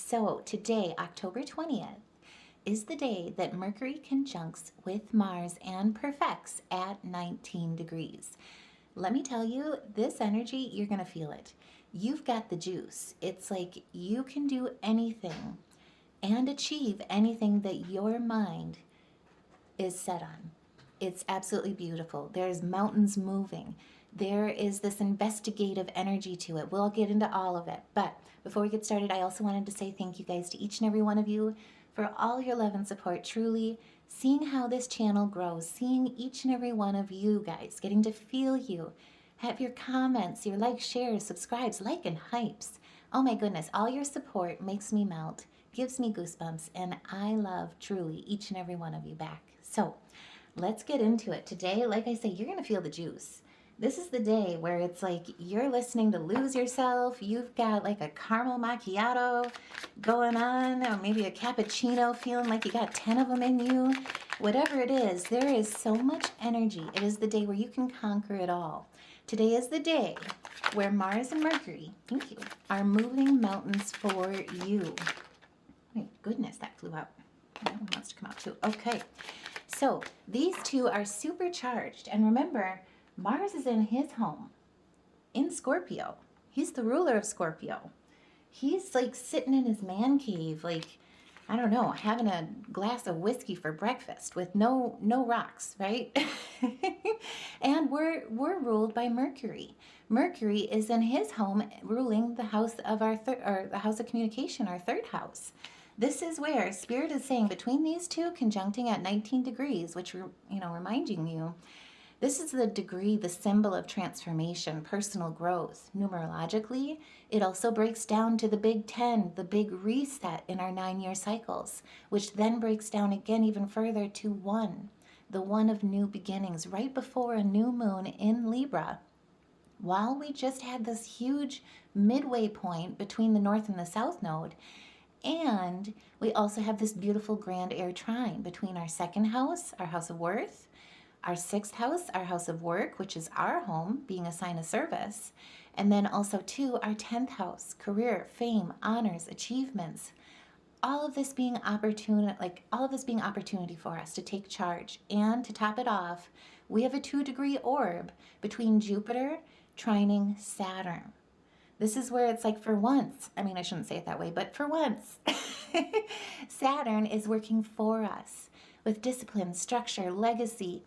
So today, October 20th, is the day that Mercury conjuncts with Mars and perfects at 19 degrees. Let me tell you, this energy, you're going to feel it. You've got the juice. It's like you can do anything and achieve anything that your mind is set on. It's absolutely beautiful. There's mountains moving. There is this investigative energy to it. We'll get into all of it. But before we get started, I also wanted to say thank you guys to each and every one of you for all your love and support. Truly, seeing how this channel grows, seeing each and every one of you guys, getting to feel you, have your comments, your likes, shares, subscribes, like and hypes. Oh my goodness, all your support makes me melt, gives me goosebumps, and I love truly each and every one of you back. So let's get into it. Today, like I say, you're going to feel the juice. This is the day where it's like you're listening to Lose Yourself. You've got like a caramel macchiato going on, or maybe a cappuccino, feeling like you got 10 of them in you. Whatever it is, there is so much energy. It is the day where you can conquer it all. Today is the day where Mars and Mercury, thank you, are moving mountains for you. My goodness, that flew out. That one wants to come out too. Okay, so these two are supercharged. And remember, Mars is in his home in Scorpio. He's the ruler of Scorpio. He's like sitting in his man cave, like, I don't know, having a glass of whiskey for breakfast with no rocks, right? And we're ruled by Mercury. Mercury is in his home, ruling the house of the house of communication, our third house. This is where Spirit is saying between these two conjuncting at 19 degrees, which reminding you, this is the degree, the symbol of transformation, personal growth. Numerologically, it also breaks down to the big 10, the big reset in our 9-year cycles, which then breaks down again even further to 1, the 1 of new beginnings, right before a new moon in Libra. While we just had this huge midway point between the North and the South node, and we also have this beautiful grand air trine between our second house, our house of worth, our 6th house, our house of work, which is our home, being a sign of service, and then also too our 10th house, career, fame, honors, achievements. All of this being opportunity for us to take charge. And to top it off, we have a 2-degree orb between Jupiter trining Saturn. This is where it's like for once, I mean, I shouldn't say it that way, but for once, Saturn is working for us with discipline, structure, legacy,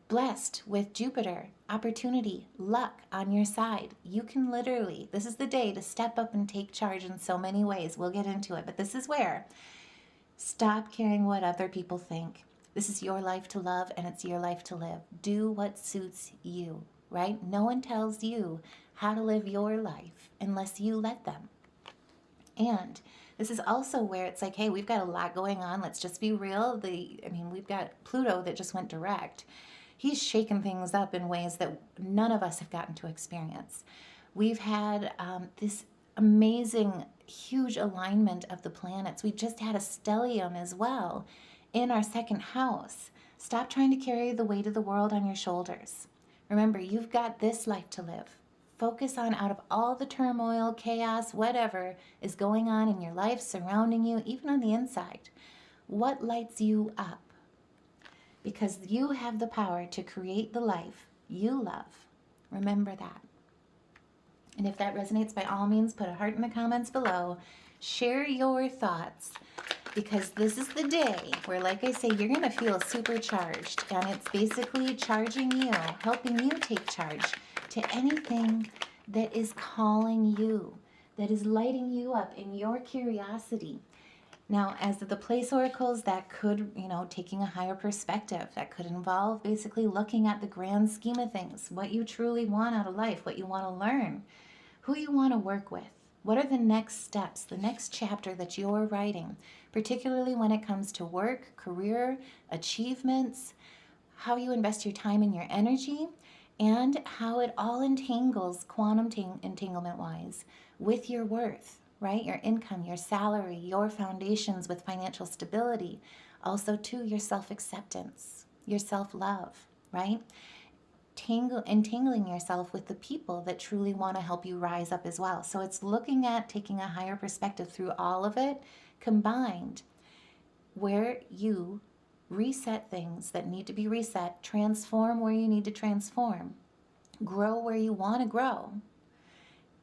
blessed with Jupiter, opportunity, luck on your side. You can literally, this is the day to step up and take charge in so many ways. We'll get into it, but this is where stop caring what other people think. This is your life to love and it's your life to live. Do what suits you, right? No one tells you how to live your life unless you let them. And this is also where it's like, hey, we've got a lot going on. Let's just be real. We've got Pluto that just went direct. He's shaken things up in ways that none of us have gotten to experience. We've had this amazing, huge alignment of the planets. We just had a stellium as well in our 2nd house. Stop trying to carry the weight of the world on your shoulders. Remember, you've got this life to live. Focus on, out of all the turmoil, chaos, whatever is going on in your life, surrounding you, even on the inside, what lights you up? Because you have the power to create the life you love. Remember that. And if that resonates, by all means, put a heart in the comments below. Share your thoughts, because this is the day where, like I say, you're going to feel supercharged. And it's basically charging you, helping you take charge to anything that is calling you, that is lighting you up in your curiosity. Now, as the place oracles, that could, taking a higher perspective, that could involve basically looking at the grand scheme of things, what you truly want out of life, what you want to learn, who you want to work with, what are the next steps, the next chapter that you're writing, particularly when it comes to work, career, achievements, how you invest your time and your energy, and how it all entangles quantum entanglement-wise with your worth. Right? Your income, your salary, your foundations with financial stability. Also, too, your self-acceptance, your self-love, right? entangling yourself with the people that truly want to help you rise up as well. So it's looking at taking a higher perspective through all of it combined, where you reset things that need to be reset, transform where you need to transform, grow where you want to grow,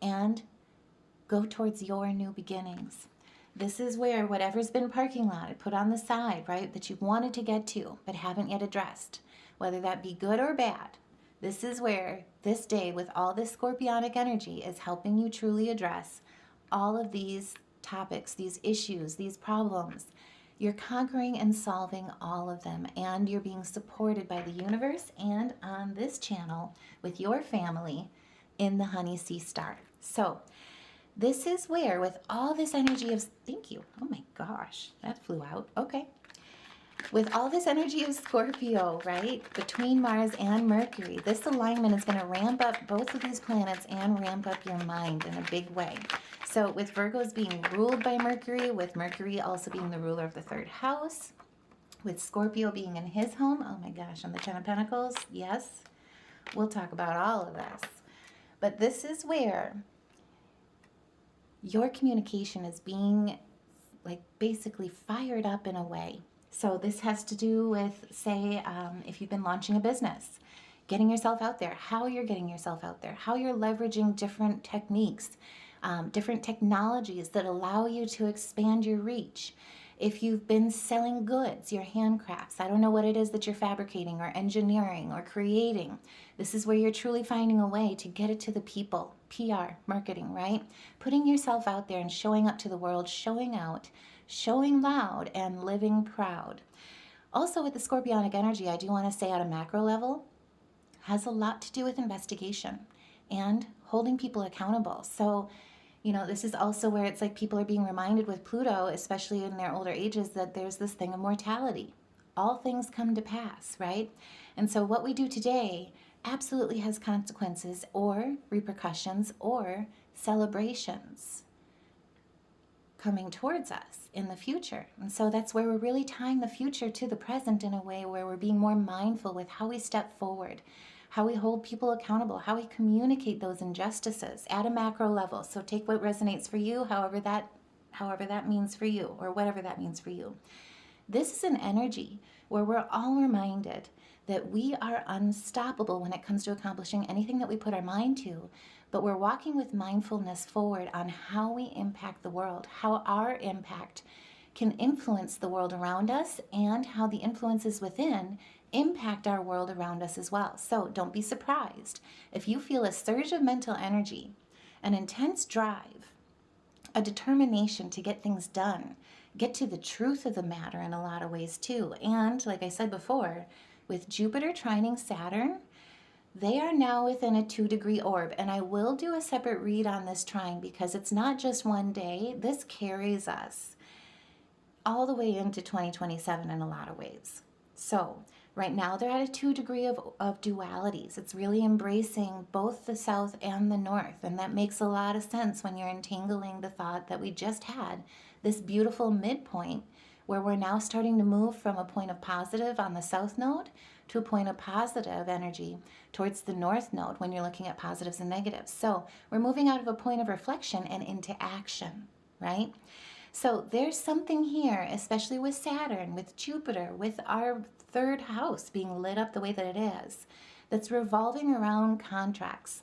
and go towards your new beginnings. This is where whatever's been parking lot, put on the side, right, that you've wanted to get to but haven't yet addressed, whether that be good or bad, this is where this day with all this scorpionic energy is helping you truly address all of these topics, these issues, these problems. You're conquering and solving all of them, and you're being supported by the universe and on this channel with your family in the Honey Sea Star. So this is where, with all this energy of, thank you, oh my gosh, that flew out, okay. With all this energy of Scorpio, right, between Mars and Mercury, this alignment is going to ramp up both of these planets and ramp up your mind in a big way. So with Virgos being ruled by Mercury, with Mercury also being the ruler of the third house, with Scorpio being in his home, oh my gosh, on the Ten of Pentacles, yes, we'll talk about all of this. But this is where your communication is being like basically fired up in a way. So this has to do with, say, if you've been launching a business, getting yourself out there, how you're getting yourself out there, how you're leveraging different techniques, different technologies that allow you to expand your reach. If you've been selling goods, your handcrafts, I don't know what it is that you're fabricating or engineering or creating. This is where you're truly finding a way to get it to the people. PR, marketing, right? Putting yourself out there and showing up to the world, showing out, showing loud, and living proud. Also with the scorpionic energy, I do want to say at a macro level, has a lot to do with investigation and holding people accountable. So, you know, this is also where it's like people are being reminded with Pluto, especially in their older ages, that there's this thing of mortality. All things come to pass, right? And so what we do today absolutely has consequences or repercussions or celebrations coming towards us in the future. And so that's where we're really tying the future to the present in a way where we're being more mindful with how we step forward, how we hold people accountable, how we communicate those injustices at a macro level. So take what resonates for you, however that means for you, or whatever that means for you. This is an energy where we're all reminded that we are unstoppable when it comes to accomplishing anything that we put our mind to, but we're walking with mindfulness forward on how we impact the world, how our impact can influence the world around us, and how the influences within impact our world around us as well. So don't be surprised if you feel a surge of mental energy, an intense drive, a determination to get things done, get to the truth of the matter in a lot of ways too. And like I said before, with Jupiter trining Saturn, they are now within a 2-degree orb. And I will do a separate read on this trine because it's not just one day. This carries us all the way into 2027 in a lot of ways. So right now they're at a 2-degree of dualities. It's really embracing both the south and the north. And that makes a lot of sense when you're entangling the thought that we just had, this beautiful midpoint where we're now starting to move from a point of positive on the south node to a point of positive energy towards the north node when you're looking at positives and negatives. So we're moving out of a point of reflection and into action, right? So there's something here, especially with Saturn, with Jupiter, with our third house being lit up the way that it is, that's revolving around contracts,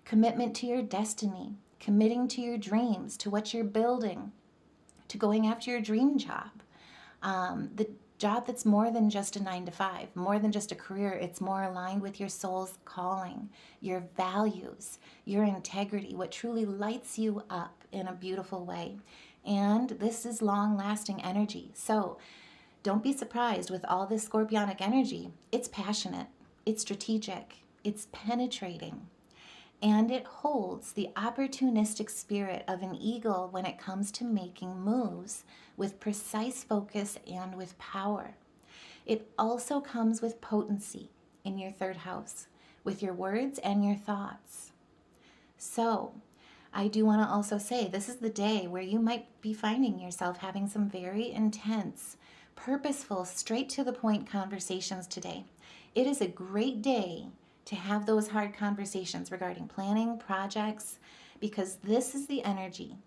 commitment to your destiny, committing to your dreams, to what you're building, to going after your dream job. The job that's more than just a 9-to-5, more than just a career. It's more aligned with your soul's calling, your values, your integrity, what truly lights you up in a beautiful way. And this is long-lasting energy. So don't be surprised with all this scorpionic energy. It's passionate, it's strategic, it's penetrating. And it holds the opportunistic spirit of an eagle when it comes to making moves with precise focus and with power. It also comes with potency in your third house, with your words and your thoughts. So I do want to also say this is the day where you might be finding yourself having some very intense, purposeful, straight to the point conversations today. It is a great day to have those hard conversations regarding planning, projects, because this is the energy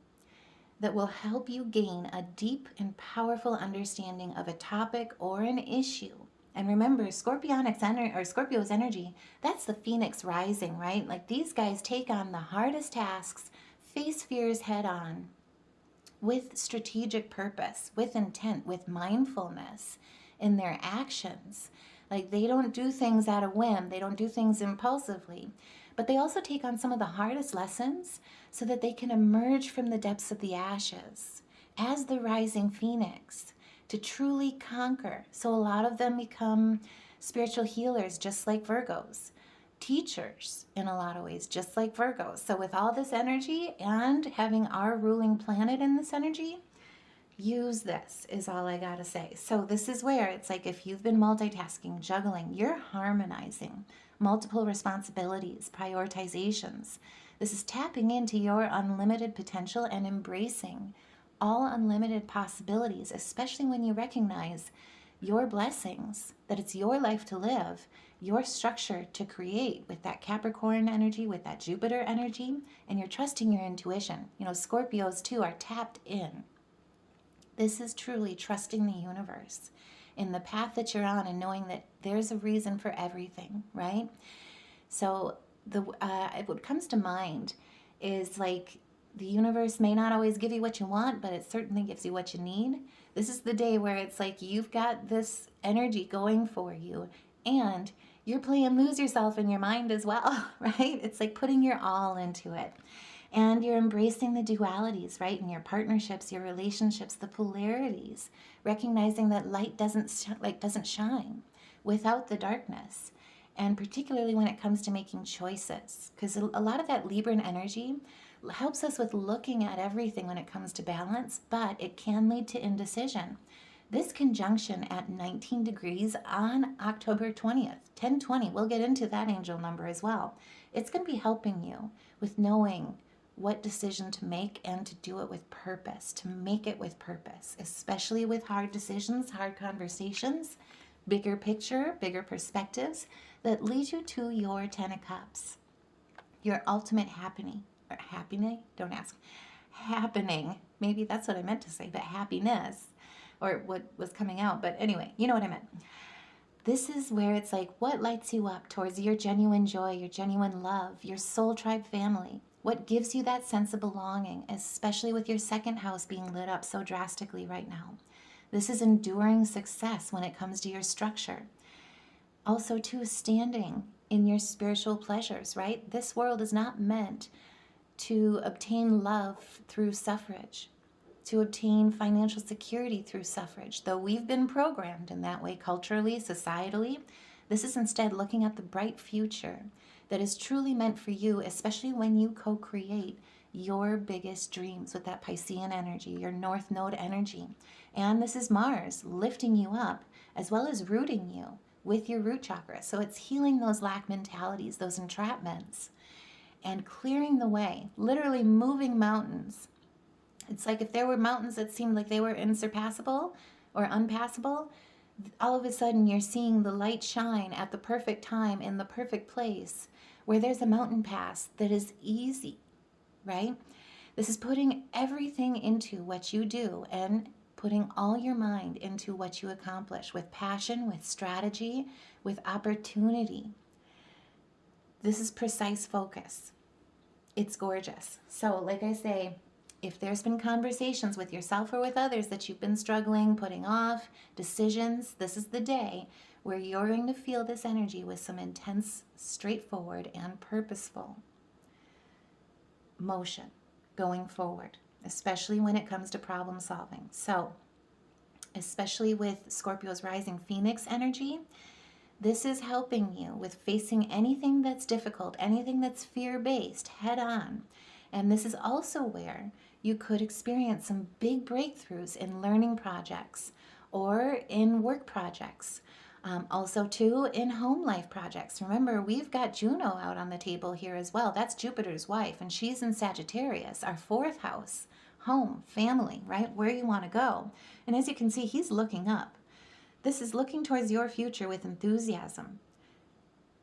that will help you gain a deep and powerful understanding of a topic or an issue. And remember, Scorpio's energy, that's the phoenix rising, right? Like these guys take on the hardest tasks, face fears head on, with strategic purpose, with intent, with mindfulness in their actions. Like they don't do things at a whim, they don't do things impulsively, but they also take on some of the hardest lessons so that they can emerge from the depths of the ashes as the rising phoenix to truly conquer. So a lot of them become spiritual healers, just like Virgos, teachers in a lot of ways, just like Virgos. So with all this energy and having our ruling planet in this energy, use this is all I gotta say. So this is where it's like if you've been multitasking, juggling, you're harmonizing multiple responsibilities, prioritizations. This is tapping into your unlimited potential and embracing all unlimited possibilities, especially when you recognize your blessings, that it's your life to live, your structure to create with that Capricorn energy, with that Jupiter energy, and you're trusting your intuition. You know, Scorpios too are tapped in. This is truly trusting the universe in the path that you're on and knowing that there's a reason for everything, right? So what comes to mind is like the universe may not always give you what you want, but it certainly gives you what you need. This is the day where it's like you've got this energy going for you and you're playing lose yourself in your mind as well, right? It's like putting your all into it. And you're embracing the dualities, right? In your partnerships, your relationships, the polarities, recognizing that light doesn't shine without the darkness. And particularly when it comes to making choices, because a lot of that Libran energy helps us with looking at everything when it comes to balance, but it can lead to indecision. This conjunction at 19 degrees on October 20th, 1020, we'll get into that angel number as well. It's going to be helping you with knowing what decision to make and to do it with purpose, to make it with purpose, especially with hard decisions, hard conversations, bigger picture, bigger perspectives that lead you to your 10 of Cups, your ultimate happening. Don't ask. Happening. Maybe that's what I meant to say, but happiness, or what was coming out. But anyway, you know what I meant. This is where it's like, what lights you up towards your genuine joy, your genuine love, your soul tribe family? What gives you that sense of belonging, especially with your second house being lit up so drastically right now? This is enduring success when it comes to your structure. Also, too, standing in your spiritual pleasures, right? This world is not meant to obtain love through suffrage, to obtain financial security through suffrage, though we've been programmed in that way culturally, societally. This is instead looking at the bright future that is truly meant for you, especially when you co-create your biggest dreams with that Piscean energy, your North Node energy. And this is Mars lifting you up as well as rooting you with your root chakra. So it's healing those lack mentalities, those entrapments, and clearing the way, literally moving mountains. It's like if there were mountains that seemed like they were insurpassable or unpassable, all of a sudden you're seeing the light shine at the perfect time in the perfect place where there's a mountain pass that is easy, right? This is putting everything into what you do and putting all your mind into what you accomplish with passion, with strategy, with opportunity. This is precise focus. It's gorgeous. So like I say, if there's been conversations with yourself or with others that you've been struggling, putting off, decisions, this is the day where you're going to feel this energy with some intense, straightforward, and purposeful motion going forward, especially when it comes to problem solving. So, especially with Scorpio's rising Phoenix energy, this is helping you with facing anything that's difficult, anything that's fear-based, head on. And this is also where you could experience some big breakthroughs in learning projects or in work projects. Also, too, in home life projects. Remember, we've got Juno out on the table here as well. That's Jupiter's wife, and she's in Sagittarius, our fourth house, home, family, right? Where you want to go. And as you can see, he's looking up. This is looking towards your future with enthusiasm.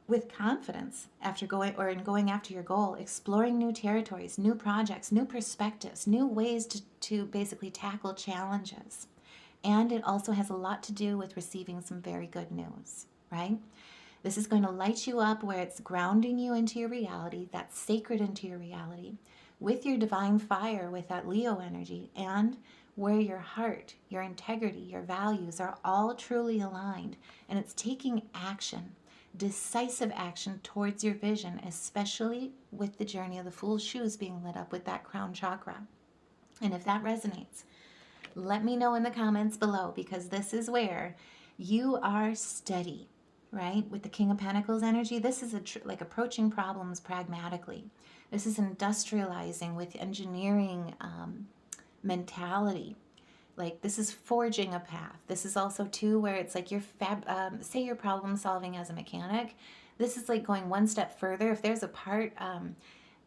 with confidence after going after your goal, exploring new territories, new projects, new perspectives, new ways to basically tackle challenges. And it also has a lot to do with receiving some very good news, right? This is going to light you up where it's grounding you into your reality, that's sacred into your reality, with your divine fire, with that Leo energy, and where your heart, your integrity, your values are all truly aligned. And it's taking action, decisive action towards your vision, especially with the journey of the Fool's shoes being lit up with that crown chakra. And if that resonates, let me know in the comments below, because this is where you are steady, right? With the King of Pentacles energy, this is like approaching problems pragmatically. This is industrializing with engineering mentality. Like, this is forging a path. This is also too where it's like you're say you're problem solving as a mechanic. This is like going one step further. If there's a part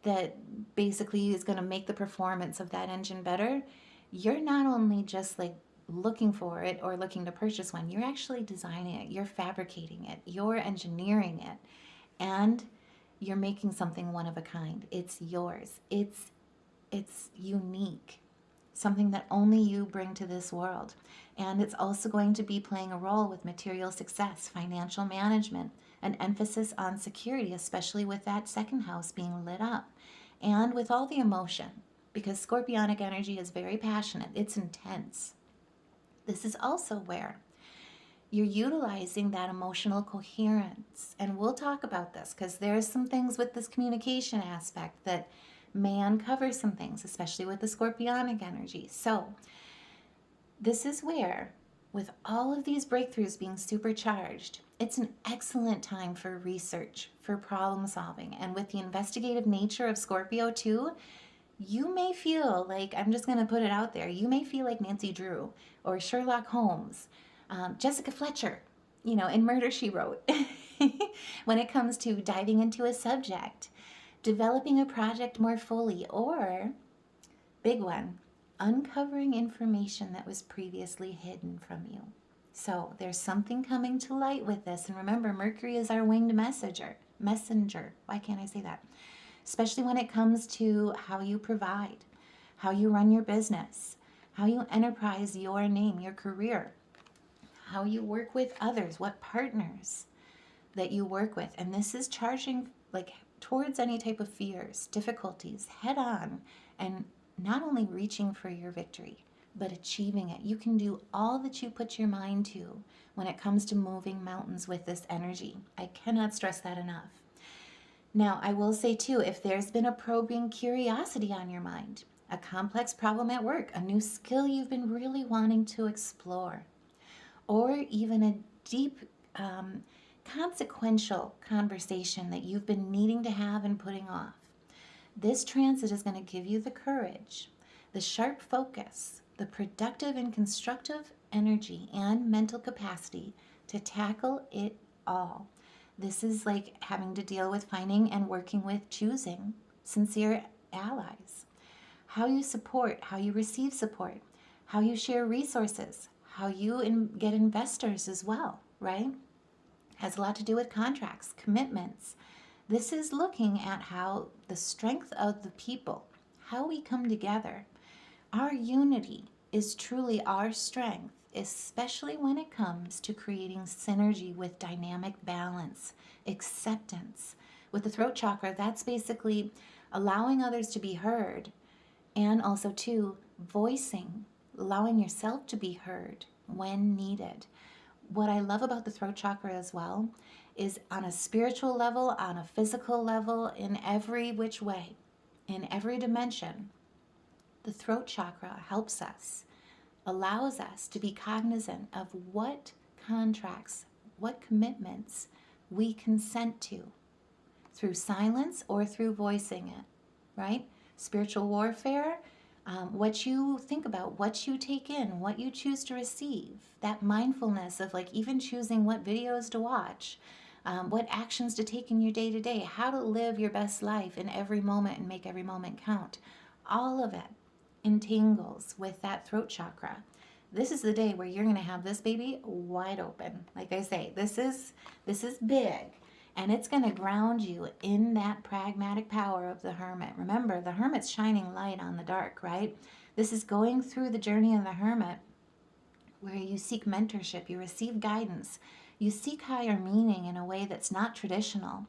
that basically is going to make the performance of that engine better, you're not only just like looking for it or looking to purchase one, you're actually designing it, you're fabricating it, you're engineering it, and you're making something one of a kind. It's yours. It's unique, something that only you bring to this world. And it's also going to be playing a role with material success, financial management, an emphasis on security, especially with that second house being lit up, and with all the emotion, because Scorpionic energy is very passionate. It's intense. This is also where you're utilizing that emotional coherence. And we'll talk about this because there's some things with this communication aspect that may uncover some things, especially with the Scorpionic energy. So this is where, with all of these breakthroughs being supercharged, it's an excellent time for research, for problem solving. And with the investigative nature of Scorpio too, you may feel like, I'm just going to put it out there, you may feel like Nancy Drew or Sherlock Holmes, Jessica Fletcher, in Murder, She Wrote, when it comes to diving into a subject, developing a project more fully, or, big one, uncovering information that was previously hidden from you. So there's something coming to light with this. And remember, Mercury is our winged messenger. Why can't I say that? Especially when it comes to how you provide, how you run your business, how you enterprise your name, your career, how you work with others, what partners that you work with. And this is charging like towards any type of fears, difficulties, head on, and not only reaching for your victory, but achieving it. You can do all that you put your mind to when it comes to moving mountains with this energy. I cannot stress that enough. Now, I will say too, if there's been a probing curiosity on your mind, a complex problem at work, a new skill you've been really wanting to explore, or even a deep, consequential conversation that you've been needing to have and putting off, this transit is going to give you the courage, the sharp focus, the productive and constructive energy and mental capacity to tackle it all. This is like having to deal with finding and working with choosing sincere allies. How you support, how you receive support, how you share resources, how you get investors as well, right? Has a lot to do with contracts, commitments. This is looking at how the strength of the people, how we come together. Our unity is truly our strength, especially when it comes to creating synergy with dynamic balance, acceptance. With the throat chakra, that's basically allowing others to be heard, and also too voicing, allowing yourself to be heard when needed. What I love about the throat chakra as well is on a spiritual level, on a physical level, in every which way, in every dimension, the throat chakra helps us, allows us to be cognizant of what contracts, what commitments we consent to through silence or through voicing it, right? Spiritual warfare, what you think about, what you take in, what you choose to receive, that mindfulness of like even choosing what videos to watch, what actions to take in your day-to-day, how to live your best life in every moment and make every moment count. All of it entangles with that throat chakra. This is the day where you're going to have this baby wide open. Like I say, this is big. And it's going to ground you in that pragmatic power of the hermit. Remember, the hermit's shining light on the dark, right? This is going through the journey of the hermit, where you seek mentorship, you receive guidance, you seek higher meaning in a way that's not traditional.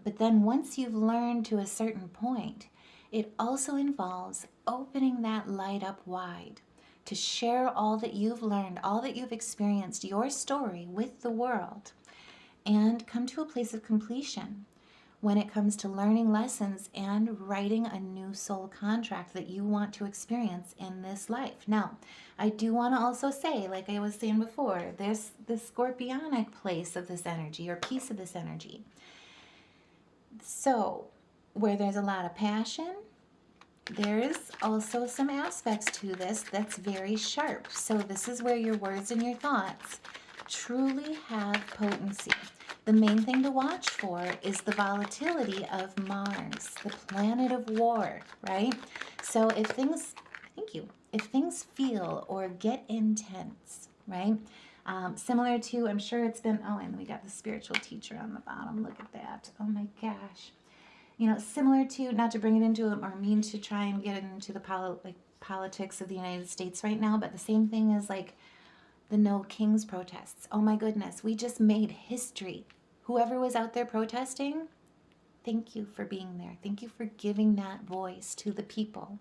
But then once you've learned to a certain point, it also involves opening that light up wide to share all that you've learned, all that you've experienced, your story with the world, and come to a place of completion when it comes to learning lessons and writing a new soul contract that you want to experience in this life. Now, I do want to also say, like I was saying before, there's the scorpionic place of this energy or piece of this energy. So, where there's a lot of passion, there's also some aspects to this that's very sharp. So this is where your words and your thoughts truly have potency. The main thing to watch for is the volatility of Mars, the planet of war, right? So if things, thank you, if things feel or get intense, right? Similar to, I'm sure it's been, oh, and we got the spiritual teacher on the bottom. Look at that. Oh my gosh. You know, similar to, not to bring it into or mean to try and get into the politics of the United States right now, but the same thing as like the No Kings protests. Oh my goodness, we just made history. Whoever was out there protesting, thank you for being there. Thank you for giving that voice to the people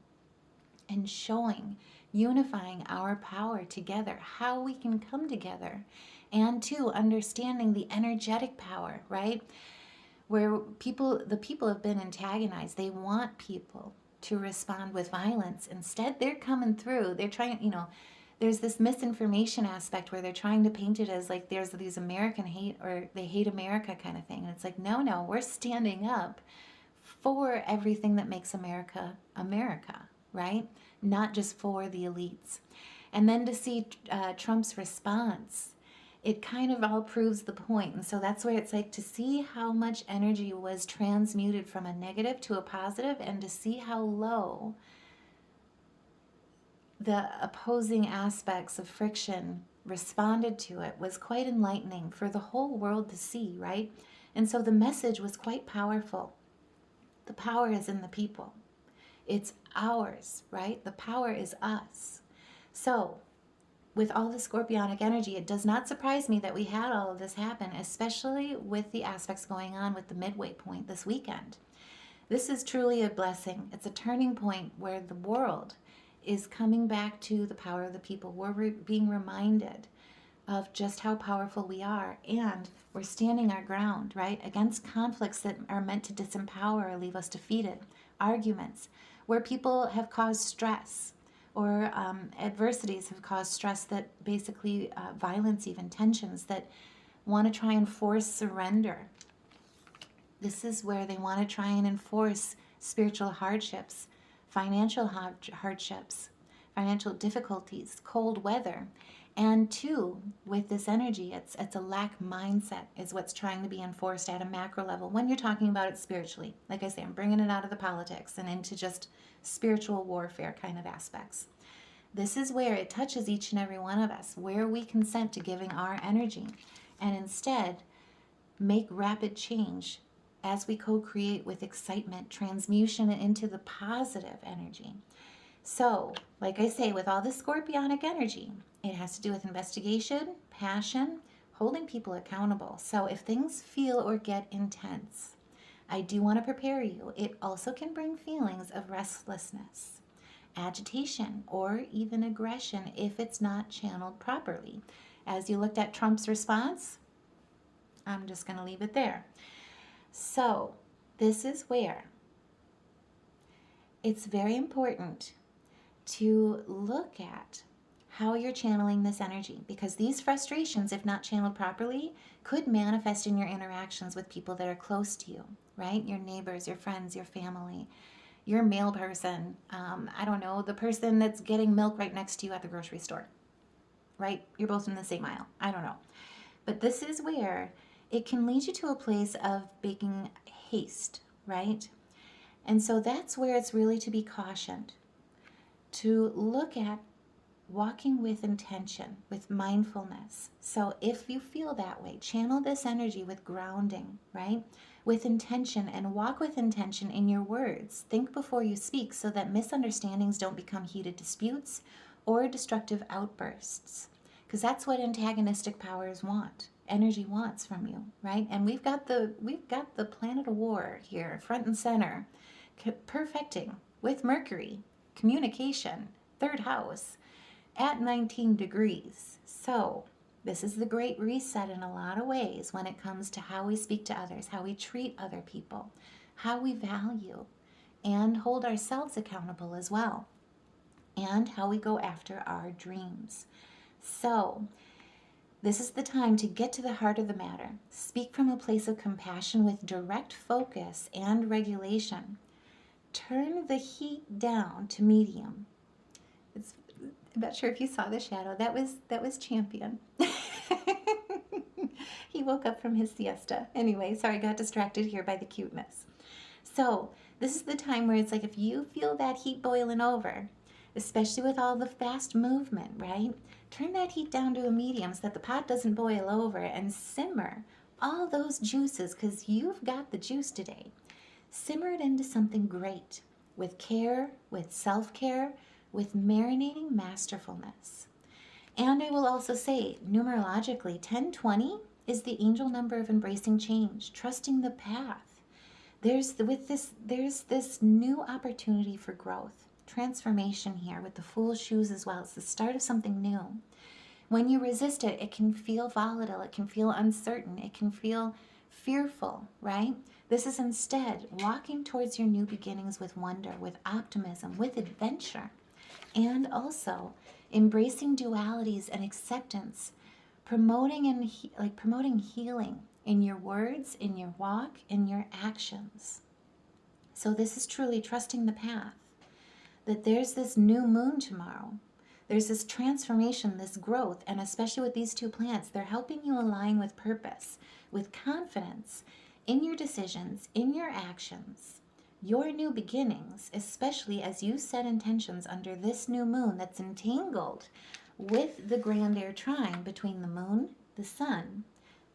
and showing, unifying our power together, how we can come together, and to understanding the energetic power, right? Where the people have been antagonized. They want people to respond with violence. Instead, they're coming through. They're trying, you know, there's this misinformation aspect where they're trying to paint it as like there's these American hate or they hate America kind of thing. And it's like, no, we're standing up for everything that makes America, America, right? Not just for the elites. And then to see Trump's response, it kind of all proves the point. And so that's where it's like to see how much energy was transmuted from a negative to a positive and to see how low the opposing aspects of friction responded to it was quite enlightening for the whole world to see, right? And so the message was quite powerful. The power is in the people. It's ours, right? The power is us. So with all the scorpionic energy, it does not surprise me that we had all of this happen, especially with the aspects going on with the midway point this weekend. This is truly a blessing. It's a turning point where the world is coming back to the power of the people. We're being reminded of just how powerful we are, and we're standing our ground, right, against conflicts that are meant to disempower or leave us defeated, arguments where people have caused stress, or adversities have caused stress that basically violence, even tensions that want to try and force surrender. This is where they want to try and enforce spiritual hardships, financial hardships, financial difficulties, cold weather. And two, with this energy, it's a lack mindset is what's trying to be enforced at a macro level when you're talking about it spiritually. Like I say, I'm bringing it out of the politics and into just spiritual warfare kind of aspects. This is where it touches each and every one of us, where we consent to giving our energy and instead make rapid change as we co-create with excitement, transmutation into the positive energy. So, like I say, with all the scorpionic energy, it has to do with investigation, passion, holding people accountable. So if things feel or get intense, I do want to prepare you. It also can bring feelings of restlessness, agitation, or even aggression if it's not channeled properly. As you looked at Trump's response, I'm just going to leave it there. So this is where it's very important to look at how you're channeling this energy, because these frustrations, if not channeled properly, could manifest in your interactions with people that are close to you, right? Your neighbors, your friends, your family, your mail person, I don't know, the person that's getting milk right next to you at the grocery store, right? You're both in the same aisle. I don't know. But this is where it can lead you to a place of making haste, right? And so that's where it's really to be cautioned, to look at walking with intention, with mindfulness. So if you feel that way, channel this energy with grounding, right? With intention, and walk with intention in your words. Think before you speak so that misunderstandings don't become heated disputes or destructive outbursts. Because that's what antagonistic powers want. Energy wants from you, right? And we've got the planet of war here, front and center, perfecting with Mercury, communication, third house, at 19 degrees. So this is the great reset in a lot of ways when it comes to how we speak to others, how we treat other people, how we value and hold ourselves accountable as well, and how we go after our dreams. So this is the time to get to the heart of the matter. Speak from a place of compassion with direct focus and regulation. Turn the heat down to medium. I'm not sure if you saw the shadow. That was Champion. He woke up from his siesta. Anyway, sorry, I got distracted here by the cuteness. So this is the time where it's like, if you feel that heat boiling over, especially with all the fast movement, right? Turn that heat down to a medium so that the pot doesn't boil over, and simmer all those juices, because you've got the juice today. Simmer it into something great with care, with self-care, with marinating masterfulness. And I will also say, numerologically, 1020 is the angel number of embracing change, trusting the path. There's this new opportunity for growth, transformation here with the Fool's shoes as well. It's the start of something new. When you resist it, it can feel volatile, it can feel uncertain, it can feel fearful, right? This is instead walking towards your new beginnings with wonder, with optimism, with adventure, and also embracing dualities and acceptance, promoting healing in your words, in your walk, in your actions. So this is truly trusting the path, that there's this new moon tomorrow. There's this transformation, this growth, and especially with these two planets, they're helping you align with purpose, with confidence in your decisions, in your actions, your new beginnings, especially as you set intentions under this new moon that's entangled with the grand air trine between the moon, the sun,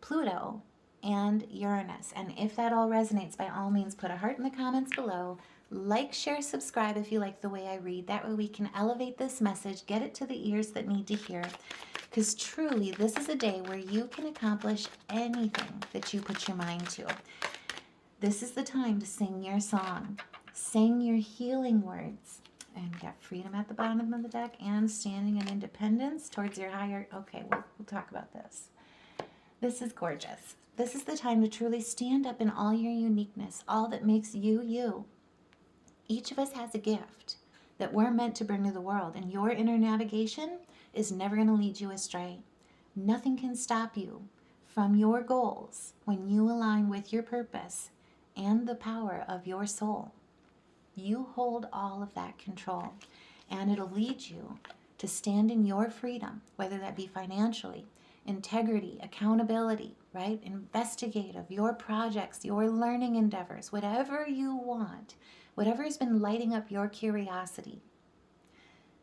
Pluto, and Uranus. And if that all resonates, by all means, put a heart in the comments below. Like, share, subscribe if you like the way I read. That way we can elevate this message, get it to the ears that need to hear. Because truly, this is a day where you can accomplish anything that you put your mind to. This is the time to sing your song. Sing your healing words. And we got freedom at the bottom of the deck and standing in independence towards your higher... Okay, we'll talk about this. This is gorgeous. This is the time to truly stand up in all your uniqueness, all that makes you, you. Each of us has a gift that we're meant to bring to the world, and your inner navigation is never going to lead you astray. Nothing can stop you from your goals when you align with your purpose and the power of your soul. You hold all of that control, and it'll lead you to stand in your freedom, whether that be financially, integrity, accountability, right? Investigative, your projects, your learning endeavors, whatever you want, whatever has been lighting up your curiosity.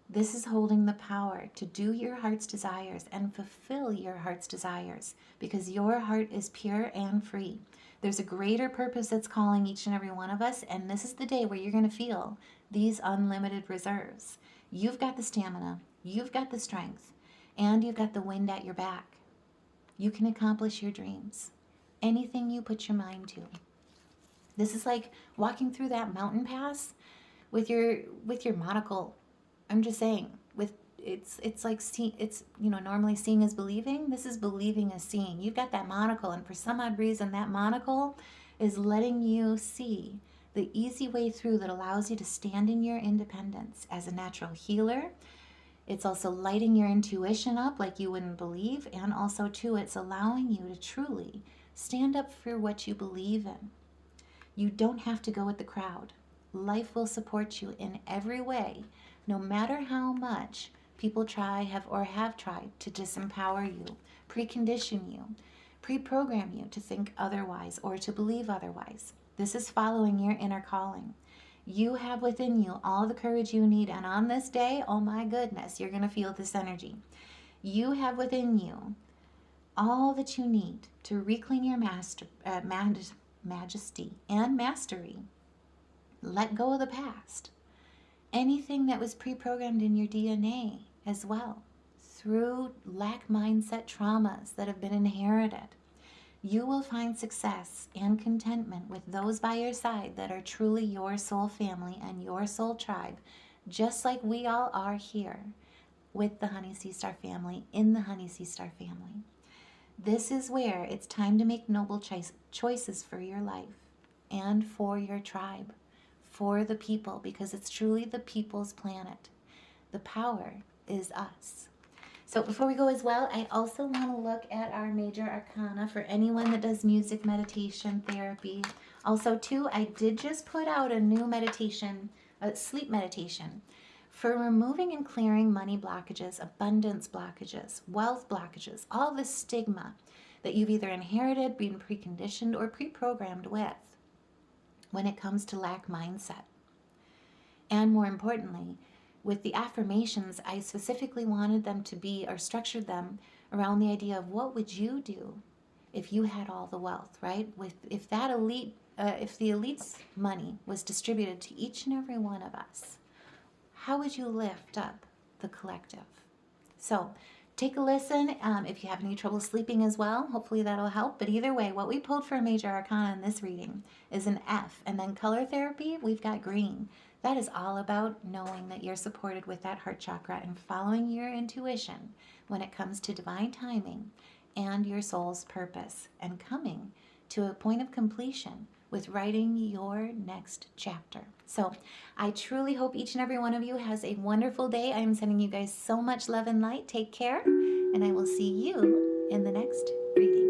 This is holding the power to do your heart's desires and fulfill your heart's desires, because your heart is pure and free. There's a greater purpose that's calling each and every one of us, and this is the day where you're going to feel these unlimited reserves. You've got the stamina, you've got the strength, and you've got the wind at your back. You can accomplish your dreams. Anything you put your mind to. This is like walking through that mountain pass with your monocle. I'm just saying, it's like normally seeing is believing. This is believing is seeing. You've got that monocle, and for some odd reason, that monocle is letting you see the easy way through that allows you to stand in your independence as a natural healer. It's also lighting your intuition up like you wouldn't believe, and also too, it's allowing you to truly stand up for what you believe in. You don't have to go with the crowd. Life will support you in every way, no matter how much people have tried to disempower you, precondition you, pre-program you to think otherwise or to believe otherwise. This is following your inner calling. You have within you all the courage you need. And on this day, oh my goodness, you're going to feel this energy. You have within you all that you need to reclaim your majesty and mastery. Let go of the past. Anything that was pre-programmed in your DNA as well, through lack mindset traumas that have been inherited. You will find success and contentment with those by your side that are truly your soul family and your soul tribe, just like we all are here with the Honey Sea Star family, in the Honey Sea Star family. This is where it's time to make noble choices for your life and for your tribe, for the people, because it's truly the people's planet. The power is us. So before we go as well, I also want to look at our major arcana for anyone that does music, meditation, therapy. Also, too, I did just put out a new meditation, sleep meditation, for removing and clearing money blockages, abundance blockages, wealth blockages, all the stigma that you've either inherited, been preconditioned, or pre-programmed with when it comes to lack mindset. And more importantly, with the affirmations, I specifically wanted them to be, or structured them around the idea of what would you do if you had all the wealth, right? If the elite's money was distributed to each and every one of us, how would you lift up the collective? So take a listen. If you have any trouble sleeping as well, hopefully that'll help. But either way, what we pulled for a major arcana in this reading is an F. And then color therapy, we've got green. That is all about knowing that you're supported with that heart chakra and following your intuition when it comes to divine timing and your soul's purpose, and coming to a point of completion with writing your next chapter. So I truly hope each and every one of you has a wonderful day. I am sending you guys so much love and light. Take care, and I will see you in the next reading.